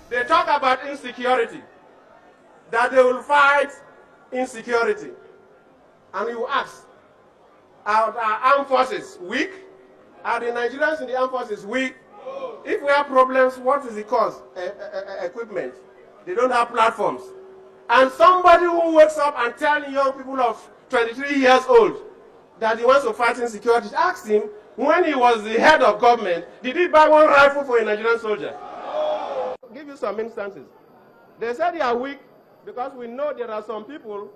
They talk about insecurity, that they will fight insecurity. And you ask, are our armed forces weak? Are the Nigerians in the armed forces weak? If we have problems, what is the cause? Equipment. They don't have platforms. And somebody who wakes up and tells young people of 23 years old that he wants to fight insecurity, ask him, when he was the head of government, did he buy one rifle for a Nigerian soldier? I'll give you some instances. They said they are weak because we know there are some people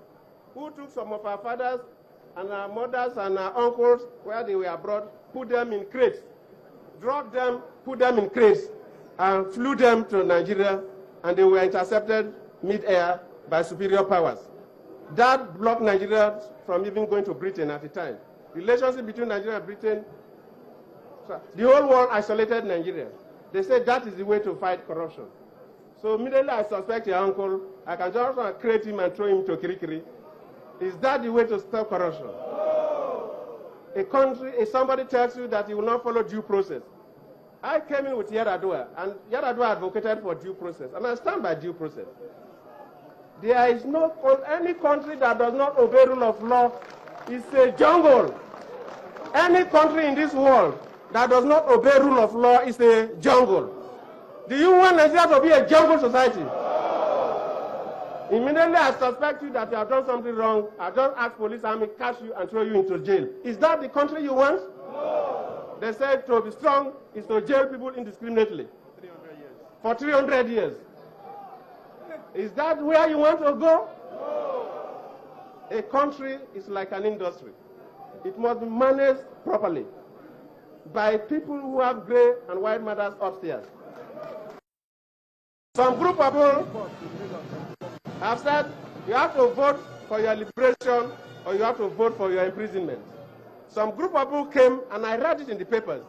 who took some of our fathers and our mothers and our uncles where they were brought, put them in crates, drugged them, put them in crates, and flew them to Nigeria, and they were intercepted mid-air by superior powers. That blocked Nigeria from even going to Britain at the time. Relationship between Nigeria and Britain, the whole world isolated Nigeria. They said that is the way to fight corruption. So immediately I suspect your uncle, I can just create him and throw him to Kirikiri. Is that the way to stop corruption? A country, if somebody tells you that he will not follow due process. I came in with Yar'Adua, and Yar'Adua advocated for due process, and I stand by due process. There is no any country that does not obey rule of law is a jungle. Any country in this world that does not obey rule of law is a jungle. Do you want Nigeria to be a jungle society? Immediately I suspect you that you have done something wrong. I just ask police army, catch you and throw you into jail. Is that the country you want? No. They said to be strong is to jail people indiscriminately. 300 years. For 300 years. Is that where you want to go? No. A country is like an industry. It must be managed properly by people who have gray and white matters upstairs. Some group of people have said you have to vote for your liberation or you have to vote for your imprisonment. Some group of people came, and I read it in the papers.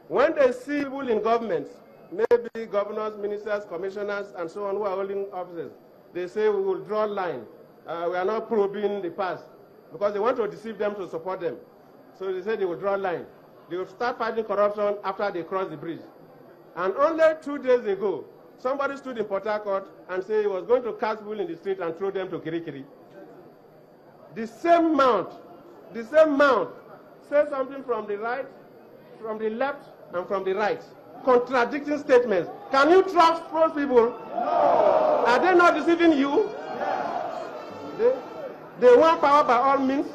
When they see people in government, maybe governors, ministers, commissioners, and so on who are holding offices, they say we will draw a line. We are not probing the past because they want to deceive them to support them. So they say they will draw a line. They will start fighting corruption after they cross the bridge. And only 2 days ago, somebody stood in Port Harcourt and said he was going to catch people in the street and throw them to Kirikiri. The same mount says something from the right, from the left, and from the right, contradicting statements. Can you trust those people? No. Are they not deceiving you? Yes. They want power by all means.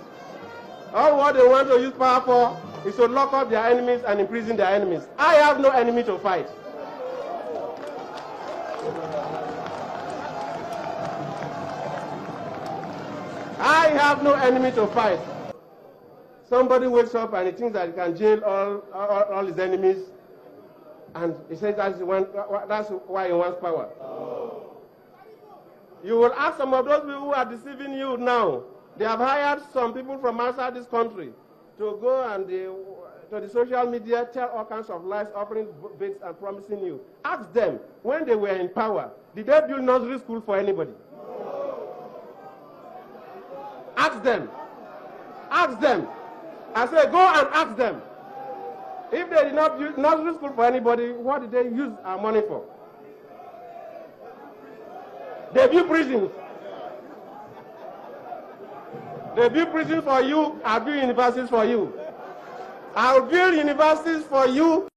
All what they want to use power for is to lock up their enemies and imprison their enemies. I have no enemy to fight. I have no enemy to fight. Somebody wakes up and he thinks that he can jail all his enemies, and he says that's why he wants power. You will ask some of those people who are deceiving you now. They have hired some people from outside this country to go and to the social media, tell all kinds of lies, offering bids and promising you. Ask them, when they were in power, did they build nursery school for anybody? Ask them. Ask them. I say, go and ask them. If they did not use nursery school for anybody, what did they use our money for? They build prisons. They build prisons for you. I build universities for you. I'll build universities for you.